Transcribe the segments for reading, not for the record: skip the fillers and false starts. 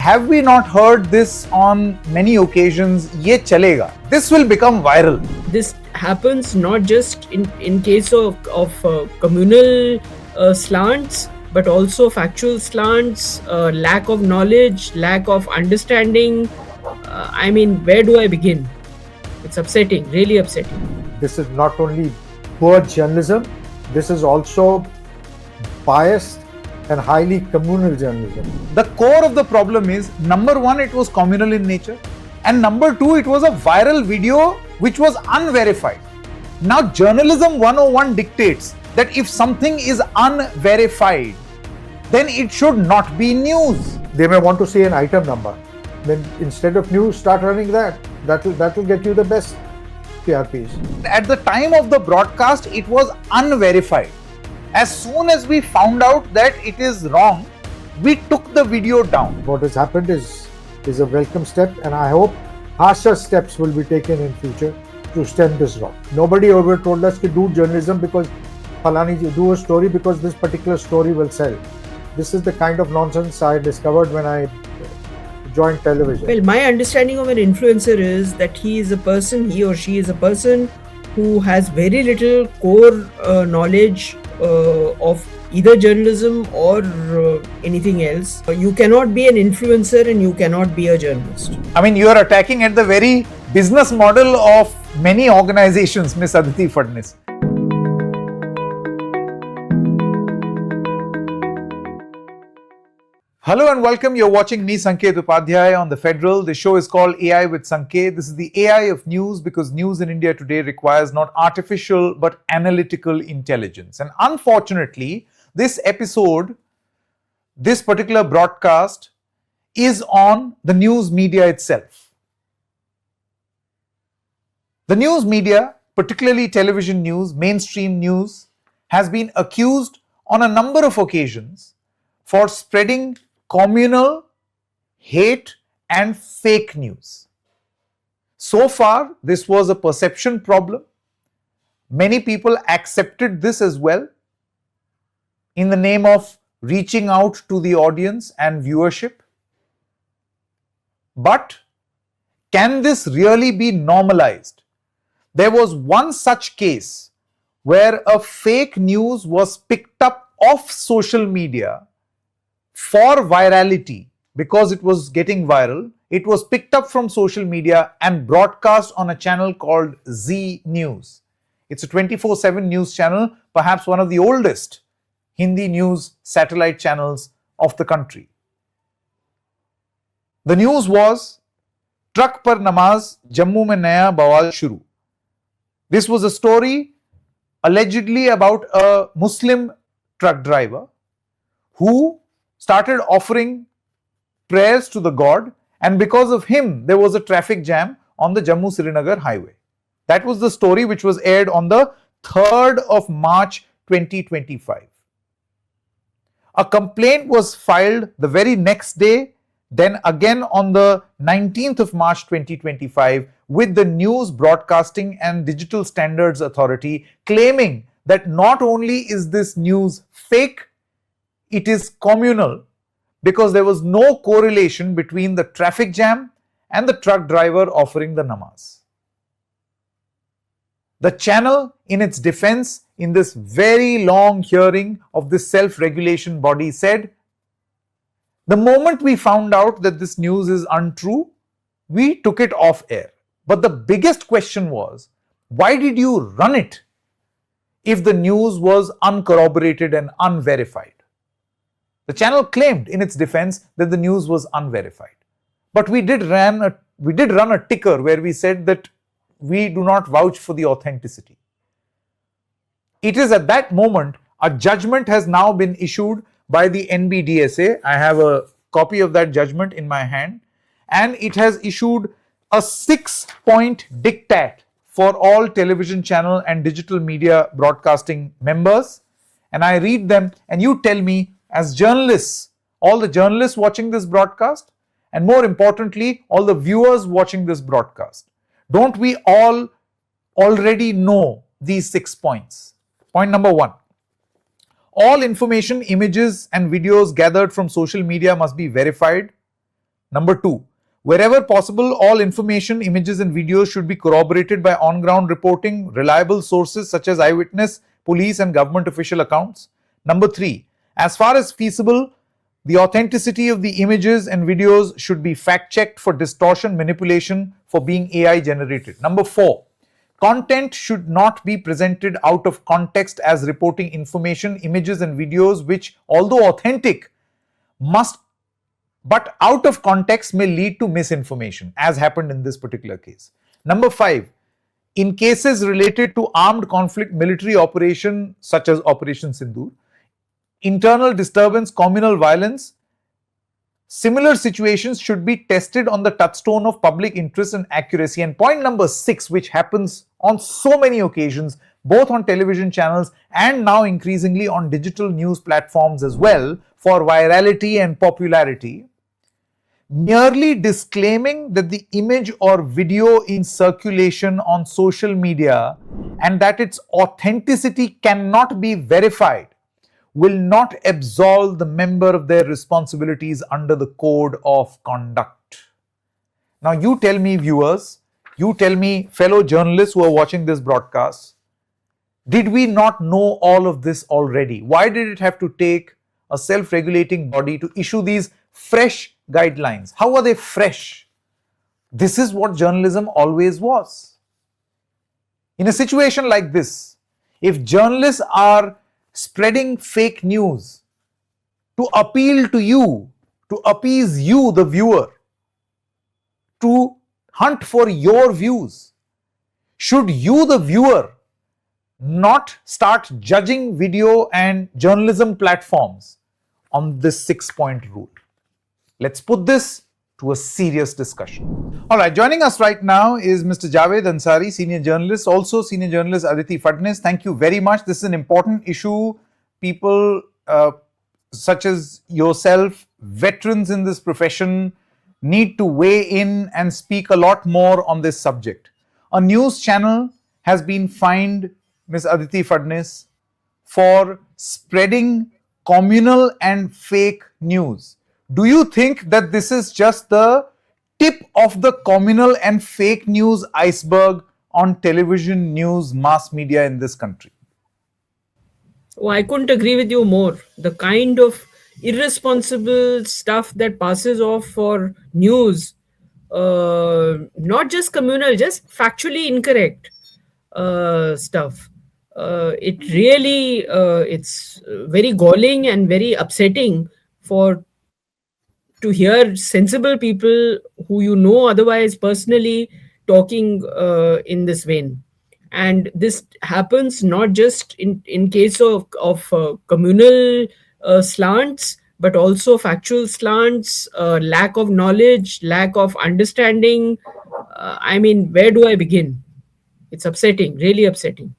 Have we not heard this on many occasions? Ye chalega. This will become viral. This happens not just in case of communal slants, but also factual slants, lack of knowledge, lack of understanding. Where do I begin? It's upsetting, really upsetting. This is not only poor journalism, this is also biased and highly communal journalism. The core of the problem is, number one, it was communal in nature, and number two, it was a viral video which was unverified. Now, journalism 101 dictates that if something is unverified, then it should not be news. They may want to see an item number. Then instead of news, start running that. That will get you the best TRPs. At the time of the broadcast, it was unverified. As soon as we found out that it is wrong, we took the video down. What has happened is a welcome step, and I hope harsher steps will be taken in future to stem this rot. Nobody ever told us to do journalism because do a story because this particular story will sell. This is the kind of nonsense I discovered when I joined television. Well, my understanding of an influencer is that he or she is a person who has very little core knowledge of either journalism or anything else. You cannot be an influencer and you cannot be a journalist. You are attacking at the very business model of many organizations, Miss Aditi Phadnis. Hello and welcome. You're watching me, Sanket Upadhyay, on The Federal. The show is called AI with Sanket. This is the AI of news because news in India today requires not artificial but analytical intelligence. And unfortunately, this episode, this particular broadcast, is on the news media itself. The news media, particularly television news, mainstream news, has been accused on a number of occasions for spreading communal hate and fake news. So far, this was a perception problem. Many people accepted this as well in the name of reaching out to the audience and viewership. But can this really be normalized? There was one such case where a fake news was picked up off social media for virality because it was getting viral. It was picked up from social media and broadcast on a channel called Zee News. It's a 24/7 news channel, perhaps one of the oldest Hindi news satellite channels of the country. The news was, Truck par namaz, Jammu mein naya bawal shuru. This was a story allegedly about a Muslim truck driver who started offering prayers to the god, and because of him there was a traffic jam on the Jammu Srinagar Highway. That was the story which was aired on the 3rd of March 2025. A complaint was filed the very next day, then again on the 19th of March 2025 with the News Broadcasting and Digital Standards Authority, claiming that not only is this news fake, it is communal because there was no correlation between the traffic jam and the truck driver offering the namaz. The channel, in its defense, in this very long hearing of this self-regulation body, said, the moment we found out that this news is untrue, we took it off air. But the biggest question was, why did you run it if the news was uncorroborated and unverified? The channel claimed in its defense that the news was unverified. But we did run a ticker where we said that we do not vouch for the authenticity. It is at that moment a judgment has now been issued by the NBDSA. I have a copy of that judgment in my hand, and it has issued a 6-point diktat for all television channel and digital media broadcasting members. And I read them, and you tell me, as journalists, all the journalists watching this broadcast, and more importantly, all the viewers watching this broadcast, don't we all already know these 6 points? Point number 1, all information, images and videos gathered from social media must be verified. Number 2, wherever possible, all information, images and videos should be corroborated by on-ground reporting, reliable sources such as eyewitness, police and government official accounts. Number 3, as far as feasible, the authenticity of the images and videos should be fact-checked for distortion, manipulation, for being AI generated. Number 4, content should not be presented out of context as reporting information, images and videos which, although authentic, but out of context may lead to misinformation, as happened in this particular case. Number 5, in cases related to armed conflict, military operation such as Operation Sindoor, internal disturbance, communal violence, similar situations should be tested on the touchstone of public interest and accuracy. And point number 6, which happens on so many occasions, both on television channels and now increasingly on digital news platforms as well, for virality and popularity, merely disclaiming that the image or video in circulation on social media and that its authenticity cannot be verified will not absolve the member of their responsibilities under the code of conduct. Now you tell me, viewers, you tell me, fellow journalists who are watching this broadcast, did we not know all of this already? Why did it have to take a self-regulating body to issue these fresh guidelines? How are they fresh? This is what journalism always was. In a situation like this, if journalists are spreading fake news to appeal to you, to appease you, the viewer, to hunt for your views, should you, the viewer, not start judging video and journalism platforms on this 6-point rule? Let's put this to a serious discussion. All right, joining us right now is Mr. Javed Ansari, senior journalist, also senior journalist Aditi Phadnis. Thank you very much. This is an important issue. People such as yourself, veterans in this profession, need to weigh in and speak a lot more on this subject. A news channel has been fined, Ms. Aditi Phadnis, for spreading communal and fake news. Do you think that this is just the tip of the communal and fake news iceberg on television, news, mass media in this country? Oh, I couldn't agree with you more. The kind of irresponsible stuff that passes off for news, not just communal, just factually incorrect stuff. It really, it's very galling and very upsetting to hear sensible people who you know otherwise personally talking in this vein. And this happens not just in case of communal slants, but also factual slants, lack of knowledge, lack of understanding. I mean, where do I begin? It's upsetting, really upsetting.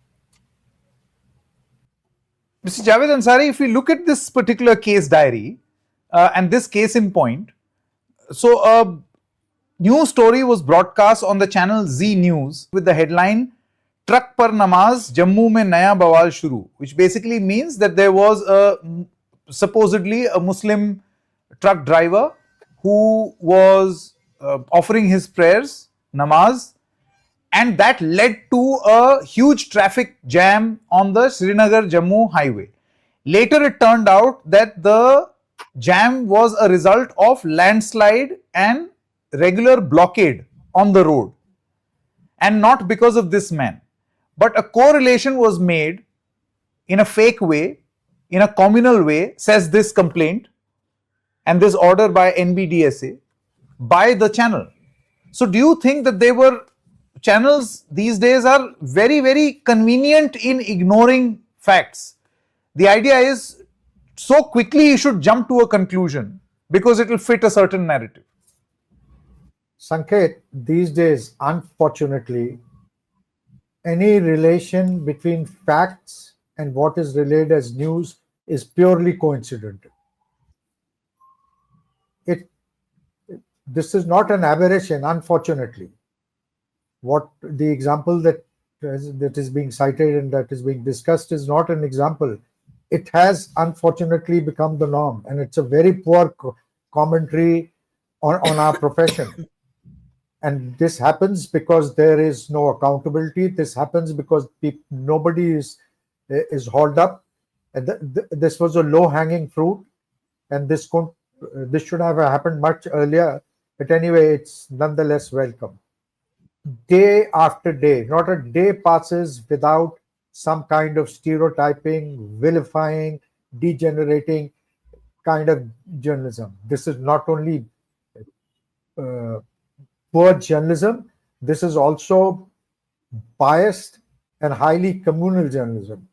Mr. Javed Ansari, if we look at this particular case diary and this case in point, so a news story was broadcast on the channel Z News with the headline, Truck par namaz, Jammu mein naya bawal shuru, which basically means that there was supposedly a Muslim truck driver who was offering his prayers, namaz, and that led to a huge traffic jam on the Srinagar Jammu highway. Later it turned out that the jam was a result of landslide and regular blockade on the road, and not because of this man. But a correlation was made in a fake way, in a communal way, says this complaint and this order by NBDSA, by the channel. So do you think that they were channels these days are very, very convenient in ignoring facts? The idea is so quickly you should jump to a conclusion because it will fit a certain narrative. Sanket, these days, unfortunately, any relation between facts and what is relayed as news is purely coincidental. This is not an aberration, unfortunately. What the example that is being cited and that is being discussed is not an example. It has unfortunately become the norm, and it's a very poor commentary on our profession. And this happens because there is no accountability. This happens because nobody is hauled up. And this was a low hanging fruit, and this should have happened much earlier. But anyway, it's nonetheless welcome. Day after day, not a day passes without some kind of stereotyping, vilifying, degenerating kind of journalism. This is not only uh, poor journalism, this is also biased and highly communal journalism.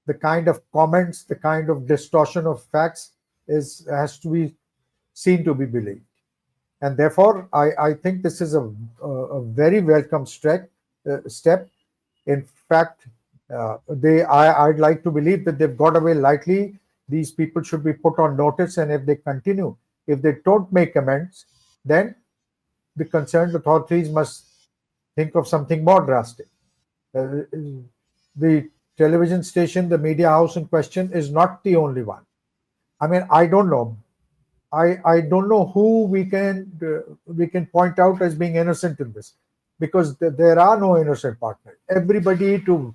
The kind of comments, the kind of distortion of facts has to be seen to be believed. And therefore, I think this is a very welcome step. In fact, I'd like to believe that they've got away lightly. These people should be put on notice, and if they continue, if they don't make amends, then the concerned authorities must think of something more drastic. The television station, the media house in question, is not the only one. I mean, I don't know. I don't know who we can point out as being innocent in this, because there are no innocent partners. Everybody, to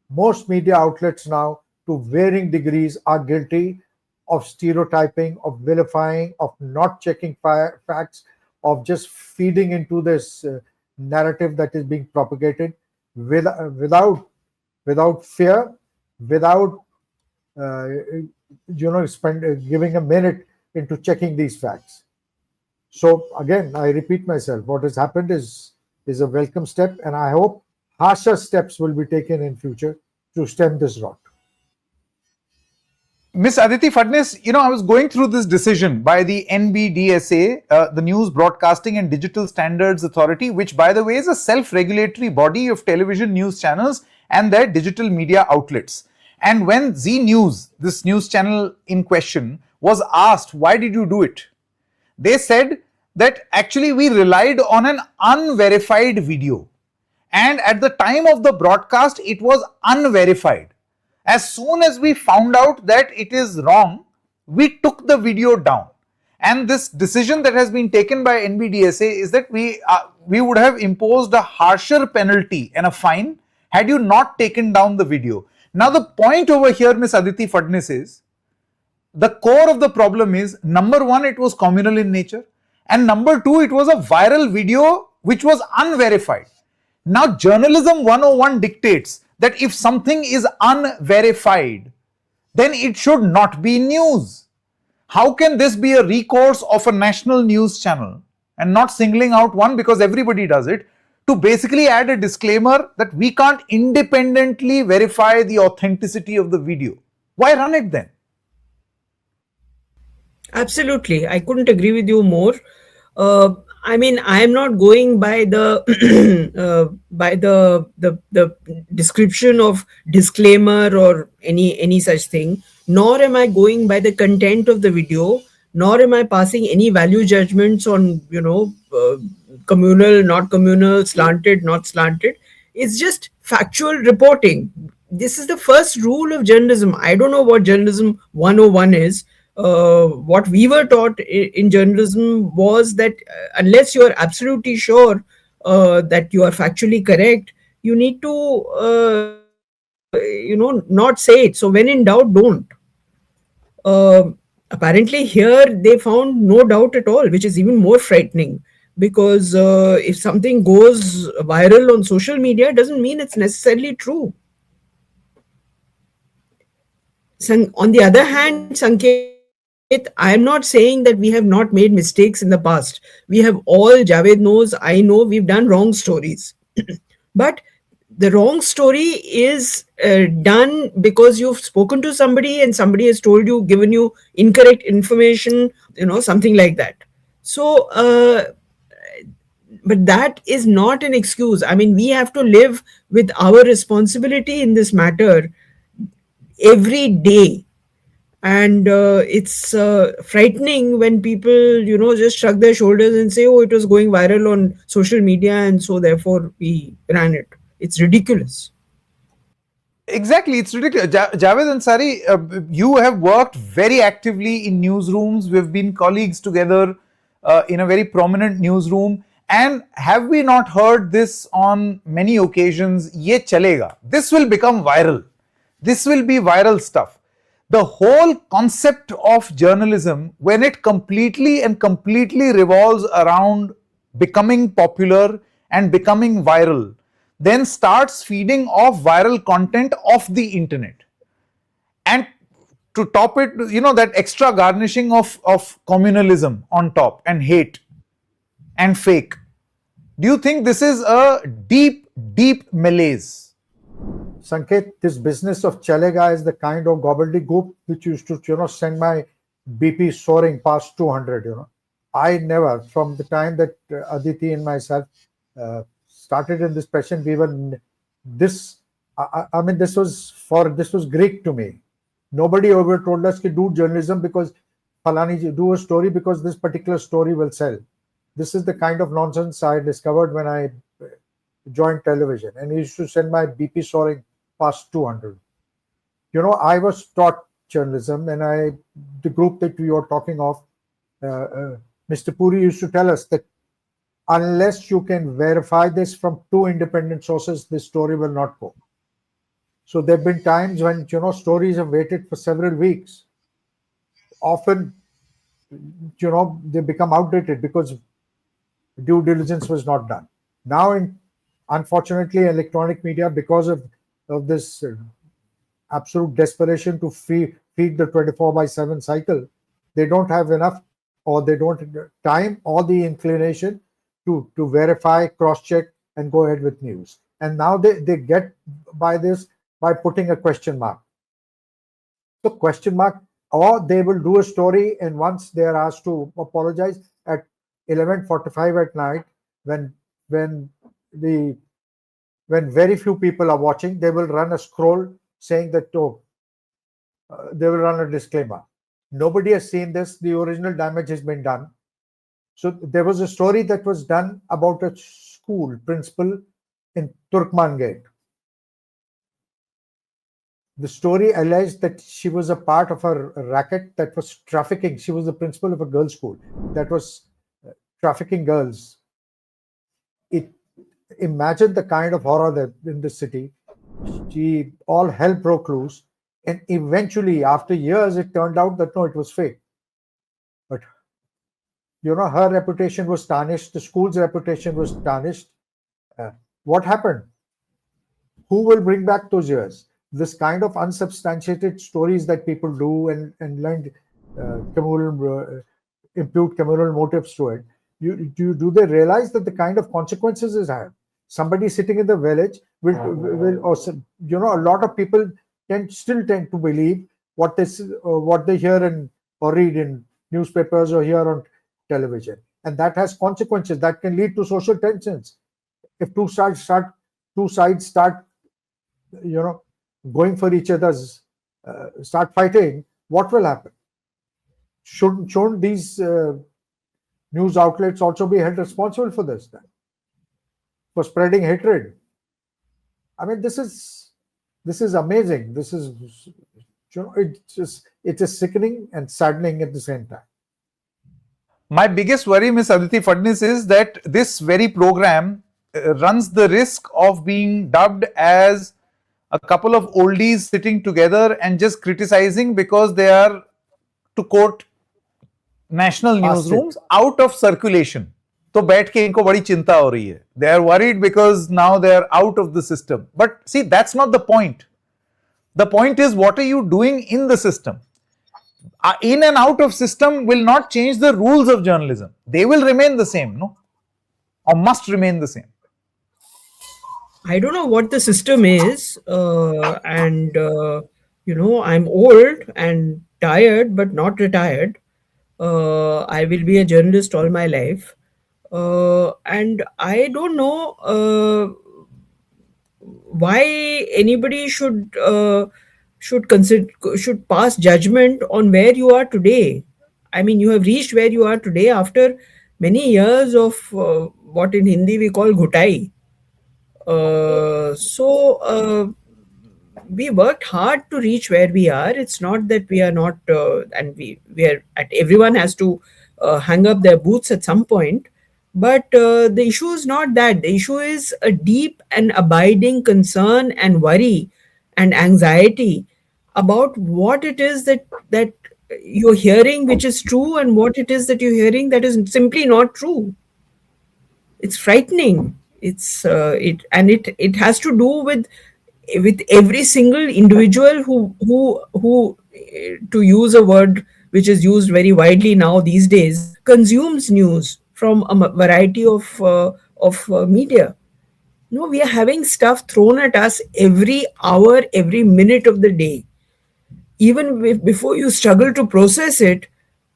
most media outlets now, to varying degrees, are guilty of stereotyping, of vilifying, of not checking facts, of just feeding into this narrative that is being propagated without fear, without giving a minute into checking these facts. So again, I repeat myself, what has happened is a welcome step, and I hope harsher steps will be taken in future to stem this rot. Miss Aditi Phadnis, I was going through this decision by the NBDSA, the News Broadcasting and Digital Standards Authority, which, by the way, is a self-regulatory body of television news channels and their digital media outlets. And when Zee News, this news channel in question, was asked, why did you do it? They said that actually we relied on an unverified video. And at the time of the broadcast, it was unverified. As soon as we found out that it is wrong, we took the video down. And this decision that has been taken by NBDSA is that we would have imposed a harsher penalty and a fine had you not taken down the video. Now the point over here, Miss Aditi Phadnis, is the core of the problem is, number one, it was communal in nature, and number two, it was a viral video which was unverified. Now journalism 101 dictates that if something is unverified, then it should not be news. How can this be a recourse of a national news channel, and not singling out one because everybody does it, to basically add a disclaimer that we can't independently verify the authenticity of the video? Why run it then? Absolutely, I couldn't agree with you more. I mean, I am not going by the by the description of disclaimer or any such thing. Nor am I going by the content of the video. Nor am I passing any value judgments on communal, not communal, slanted, not slanted. It's just factual reporting. This is the first rule of journalism. I don't know what journalism 101 is. What we were taught in journalism was that unless you are absolutely sure that you are factually correct, you need to not say it. So when in doubt, don't. Apparently here they found no doubt at all, which is even more frightening, because if something goes viral on social media, it doesn't mean it's necessarily true. On the other hand, Sanket, I am not saying that we have not made mistakes in the past. We have all, Javed knows, I know, we've done wrong stories. But the wrong story is done because you've spoken to somebody and somebody has told you, given you incorrect information, something like that. So, but that is not an excuse. I mean, we have to live with our responsibility in this matter every day. And it's frightening when people, just shrug their shoulders and say, oh, it was going viral on social media and so therefore we ran it. It's ridiculous. Exactly, it's ridiculous. Javed Ansari, you have worked very actively in newsrooms. We've been colleagues together in a very prominent newsroom. And have we not heard this on many occasions? Ye chalega. This will become viral. This will be viral stuff. The whole concept of journalism, when it completely revolves around becoming popular and becoming viral, then starts feeding off viral content of the internet. And to top it, that extra garnishing of communalism on top, and hate and fake. Do you think this is a deep malaise? Sanket, this business of chalega is the kind of gobbledygook which used to, send my BP soaring past 200. I never, from the time that Aditi and myself started in this passion, we were this. I mean, this was Greek to me. Nobody ever told us to do journalism because Falani do a story because this particular story will sell. This is the kind of nonsense I discovered when I joined television, and I used to send my BP soaring past 200. I was taught journalism, and the group that we were talking of, Mr. Puri used to tell us that unless you can verify this from two independent sources, this story will not go. So there have been times when, stories have waited for several weeks. Often, they become outdated because due diligence was not done. Now, unfortunately, electronic media, because of this absolute desperation to feed the 24/7 cycle, they don't have enough, or they don't have time or the inclination to verify, cross-check, and go ahead with news. And now they get by this by putting a question mark. So question mark, or they will do a story, and once they are asked to apologize at 11:45 at night, when very few people are watching, they will run a scroll saying that they will run a disclaimer. Nobody has seen this. The original damage has been done. So there was a story that was done about a school principal in Turkman Gate. The story alleged that she was a part of a racket that was trafficking. She was the principal of a girls' school that was trafficking girls. Imagine the kind of horror that in the city. All hell broke loose, and eventually, after years, it turned out that no, it was fake. But her reputation was tarnished. The school's reputation was tarnished. What happened? Who will bring back those years? This kind of unsubstantiated stories that people do and learn impute communal motives to it. Do they realize that the kind of consequences it has? Somebody sitting in the village will or a lot of people still tend to believe what they hear or read in newspapers or hear on television, and that has consequences that can lead to social tensions. If two sides start going for each other's, start fighting, what will happen? Shouldn't these news outlets also be held responsible for this, then? For spreading hatred? I mean, this is amazing. This is, it is sickening and saddening at the same time. My biggest worry, Ms. Aditi Phadnis, is that this very program runs the risk of being dubbed as a couple of oldies sitting together and just criticizing because they are, to quote national newsrooms, out of circulation. तो बैठ के इनको बड़ी चिंता हो रही है. They are worried because now they are out of the system. But see, that's not the point. The point is, what are you doing in the system? In and out of system will not change the rules of journalism. They will remain the same, no? Or must remain the same. I don't know what the system is, and I'm old and tired, but not retired. I will be a journalist all my life, and I don't know why anybody should pass judgment on where you are today. I mean, you have reached where you are today after many years of what in Hindi we call ghutai. We worked hard to reach where we are. It's not that we are not, and we are at. Everyone has to hang up their boots at some point. But the issue is not that. The issue is a deep and abiding concern and worry and anxiety about what it is that you're hearing which is true, and what it is that you're hearing that is simply not true. It's frightening. It has to do with every single individual who to use a word which is used very widely now these days, consumes news from a variety of media. No, we are having stuff thrown at us every hour, every minute of the day. Even before you struggle to process it,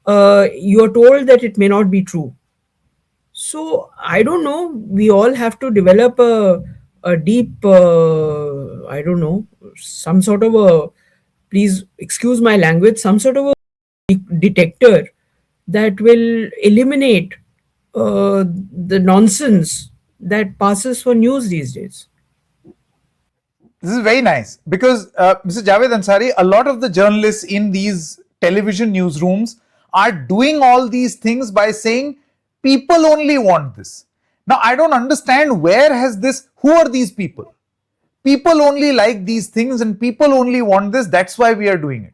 you are told that it may not be true. So I don't know. We all have to develop a deep, I don't know, some sort of a, please excuse my language, some sort of a detector that will eliminate the nonsense that passes for news these days. This is very nice because Mr. Javed Ansari, a lot of the journalists in these television newsrooms are doing all these things by saying people only want this. Now, I don't understand where has this, who are these people? People only like these things and people only want this, that's why we are doing it.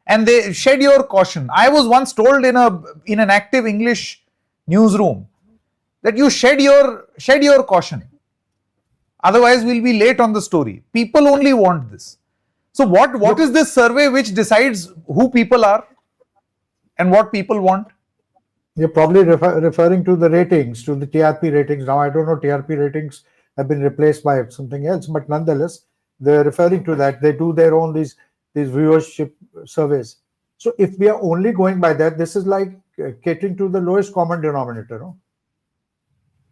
And they shed your caution. I was once told in an active English newsroom that you shed your caution. Otherwise, we'll be late on the story. People only want this. So what is this survey which decides who people are and what people want? You're probably referring to the ratings, to the TRP ratings. Now, I don't know, TRP ratings have been replaced by something else, but nonetheless, they're referring to that. They do their own these viewership surveys. So if we are only going by that, this is like catering to the lowest common denominator. No?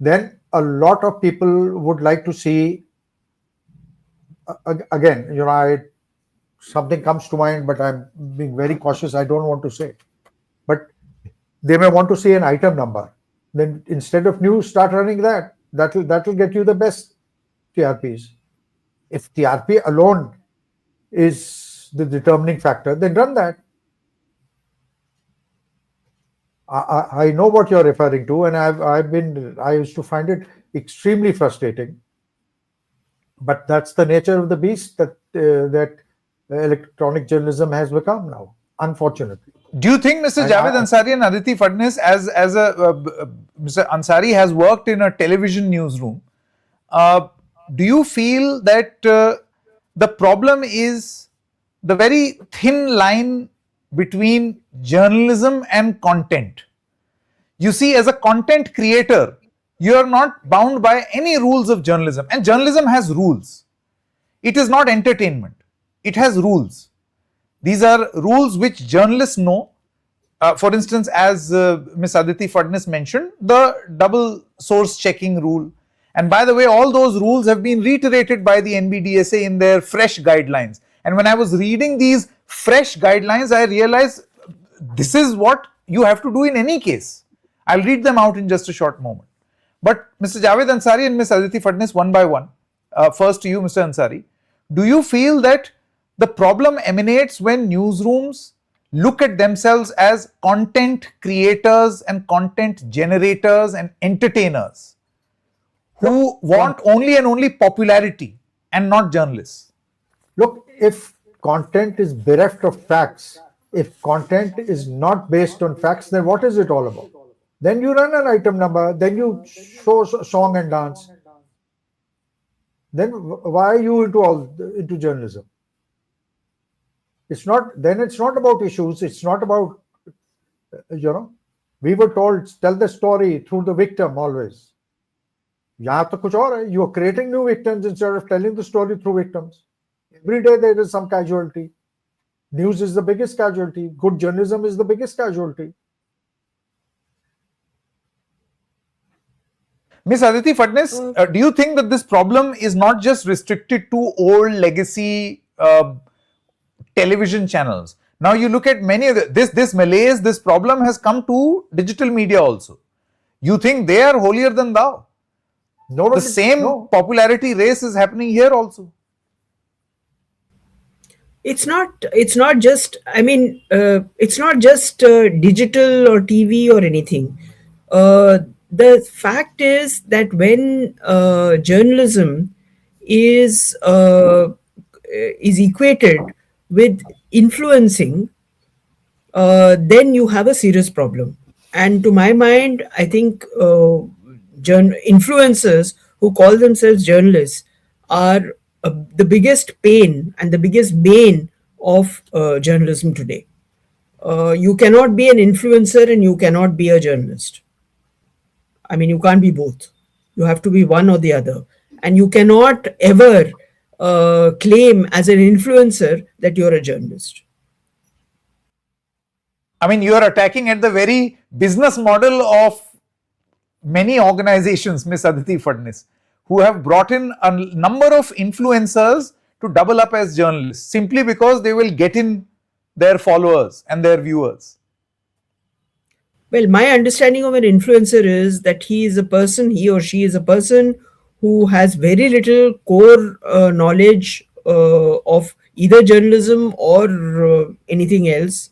Then a lot of people would like to see, again, something comes to mind, but I'm being very cautious. I don't want to say. But they may want to see an item number. Then instead of news, start running that. That'll get you the best TRPs. If TRP alone is the determining factor, then run that. I know what you're referring to, and I used to find it extremely frustrating. But that's the nature of the beast that electronic journalism has become now, unfortunately. Do you think Mr. Javed Ansari and Aditi Phadnis, Mr. Ansari has worked in a television newsroom, do you feel that the problem is the very thin line between journalism and content? You see, as a content creator, you are not bound by any rules of journalism, and journalism has rules. It is not entertainment. It has rules. These are rules which journalists know. For instance, as Ms. Aditi Phadnis mentioned, the double source checking rule. And by the way, all those rules have been reiterated by the NBDSA in their fresh guidelines. And when I was reading these fresh guidelines, I realized this is what you have to do in any case. I'll read them out in just a short moment. But Mr. Javed Ansari and Ms. Aditi Phadnis, one by one. First to you, Mr. Ansari. Do you feel that the problem emanates when newsrooms look at themselves as content creators and content generators and entertainers who want only and only popularity and not journalists? Look, if content is bereft of facts, if content is not based on facts, then what is it all about? Then you run an item number, then you show song and dance. Then why are you into journalism? It's not about issues. It's not about, we were told, tell the story through the victim always. You are creating new victims instead of telling the story through victims. Every day there is some casualty. News is the biggest casualty. Good journalism is the biggest casualty. Ms. Aditi Phadnis, do you think that this problem is not just restricted to old legacy television channels? Now you look at many of this malaise, this problem has come to digital media also. You think they are holier than thou? No, the same popularity race is happening here also. It's not just, I mean, it's not just digital or TV or anything. The fact is that when journalism is equated with influencing, then you have a serious problem. And to my mind, I think influencers who call themselves journalists are the biggest pain and the biggest bane of journalism today. You cannot be an influencer and you cannot be a journalist. I mean, you can't be both. You have to be one or the other. And you cannot ever claim as an influencer that you're a journalist. I mean, you are attacking at the very business model of many organizations, Miss Aditi Phadnis, who have brought in a number of influencers to double up as journalists simply because they will get in their followers and their viewers. Well, my understanding of an influencer is that he or she is a person who has very little core knowledge of either journalism or anything else.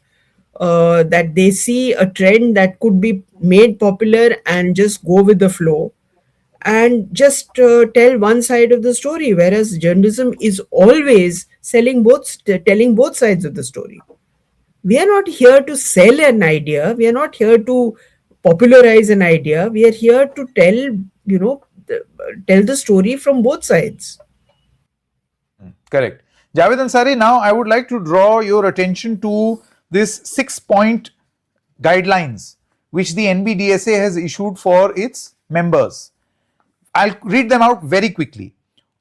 That they see a trend that could be made popular and just go with the flow and just tell one side of the story, whereas journalism is always telling both sides of the story. We are not here to sell an idea, we are not here to popularize an idea, we are here to tell the story from both sides. Correct. Javed Ansari, now I would like to draw your attention to this 6-point guidelines which the NBDSA has issued for its members. I'll read them out very quickly.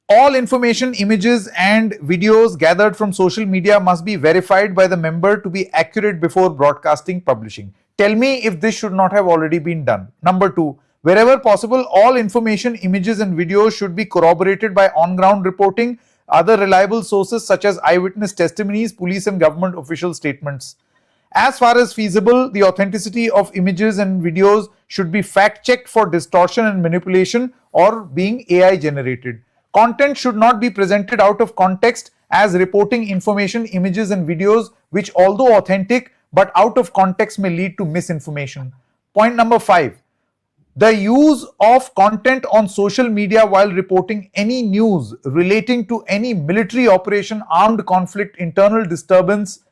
All information, images and videos gathered from social media must be verified by the member to be accurate before broadcasting, publishing. Tell me if this should not have already been done. Number 2, wherever possible, all information, images and videos should be corroborated by on-ground reporting, other reliable sources such as eyewitness testimonies, police and government official statements. As far as feasible, the authenticity of images and videos should be fact-checked for distortion and manipulation or being AI generated. Content should not be presented out of context as reporting information, images and videos which, although authentic but out of context, may lead to misinformation. Point number 5. The use of content on social media while reporting any news relating to any military operation, armed conflict, internal disturbance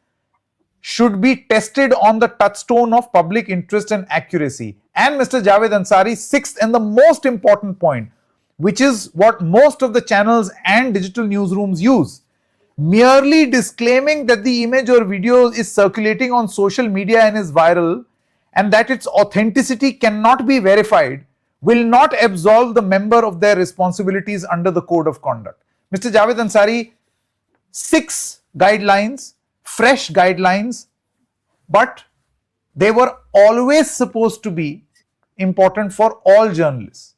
should be tested on the touchstone of public interest and accuracy. And Mr. Javed Ansari, sixth and the most important point, which is what most of the channels and digital newsrooms use. Merely disclaiming that the image or video is circulating on social media and is viral and that its authenticity cannot be verified will not absolve the member of their responsibilities under the code of conduct. Mr. Javed Ansari, 6 guidelines, fresh guidelines, but they were always supposed to be important for all journalists.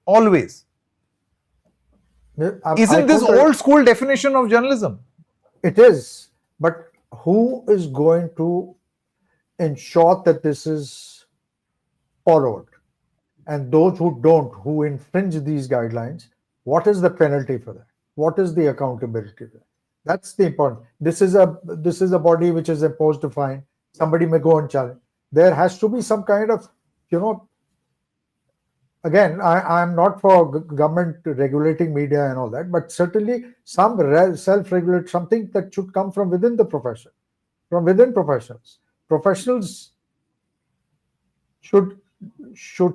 Always. Isn't this old school definition of journalism? It is, but who is going to ensure that this is followed? And those who don't, who infringe these guidelines, what is the penalty for that? What is the accountability for that? That's the important. This is a body which is imposed to fine. Somebody may go and challenge. There has to be some kind of, again, I'm not for government regulating media and all that, but certainly some self-regulate, something that should come from within the profession, from within professionals. Professionals should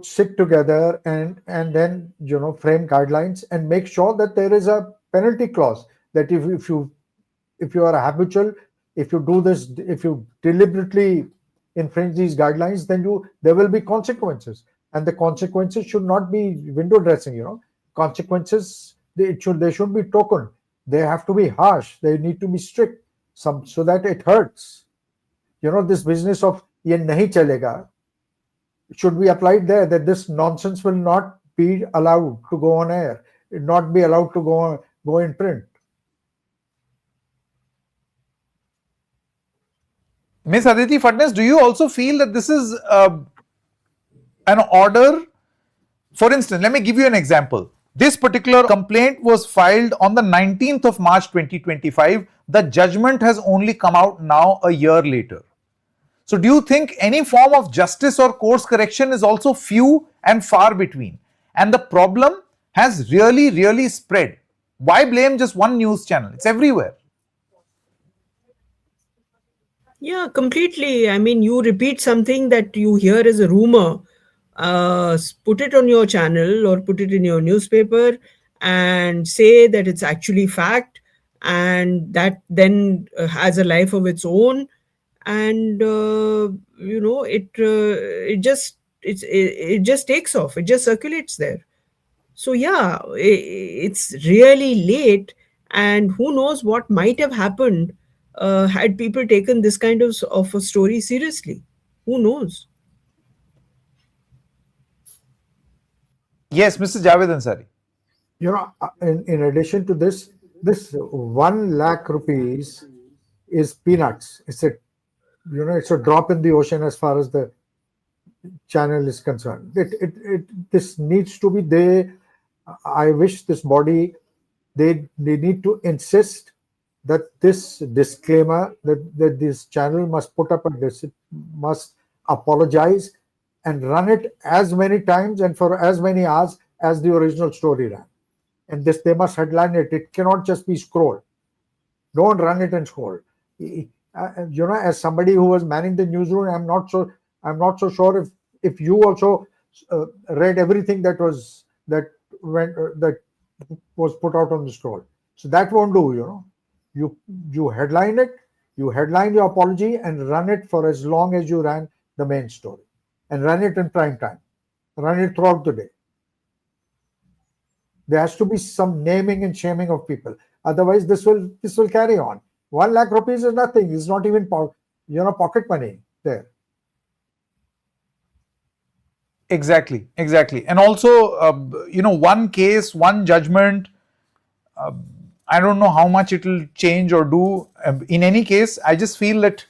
sit together and then frame guidelines and make sure that there is a penalty clause that if you are habitual, if you do this, if you deliberately infringe these guidelines, then there will be consequences. And the consequences should not be window dressing, Consequences, they should be token. They have to be harsh. They need to be strict, so that it hurts. This business of ye nahi chalega should be applied there, that this nonsense will not be allowed to go on air, not be allowed to go in print. Ms. Aditi Phadnis, do you also feel that this is an order? For instance, let me give you an example. This particular complaint was filed on the 19th of March 2025. The judgment has only come out now a year later. So do you think any form of justice or course correction is also few and far between? And the problem has really spread. Why blame just one news channel? It's everywhere. Yeah, completely. I mean, you repeat something that you hear as a rumor, put it on your channel or put it in your newspaper and say that it's actually fact, and that then has a life of its own. And it just takes off. It just circulates there. So yeah, it's really late, and who knows what might have happened had people taken this kind of a story seriously. Who knows? Yes, Mr. Javed Ansari. In addition to this, this 1 lakh rupees is peanuts. It's a drop in the ocean as far as the channel is concerned. This needs to be I wish this body, they need to insist that this disclaimer that this channel must put up must apologize and run it as many times and for as many hours as the original story ran. And this, they must headline it. It cannot just be scrolled. Don't run it and scroll. As somebody who was manning the newsroom, I'm not so sure if you also read everything that was put out on the scroll. So that won't do. You headline it, you headline your apology, and run it for as long as you ran the main story, and run it in prime time. Run it throughout the day. There has to be some naming and shaming of people. Otherwise, this will carry on. 1 lakh rupees is nothing. It's not even pocket money there. Exactly. And also, one case, one judgment, I don't know how much it will change or do. In any case, I just feel that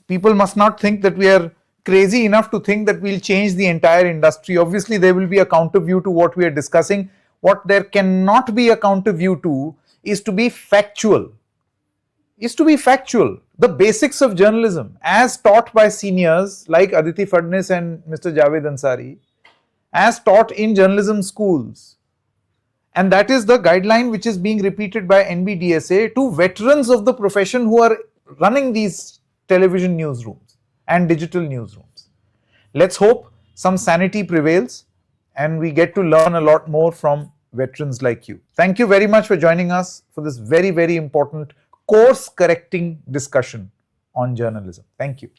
people must not think that we are crazy enough to think that we'll change the entire industry. Obviously, there will be a counter view to what we are discussing. What there cannot be a counter view to is to be factual. The basics of journalism, as taught by seniors like Aditi Phadnis and Mr. Javed Ansari, as taught in journalism schools. And that is the guideline which is being repeated by NBDSA to veterans of the profession who are running these television newsrooms and digital newsrooms. Let's hope some sanity prevails and we get to learn a lot more from veterans like you. Thank you very much for joining us for this very important course correcting discussion on journalism. Thank you.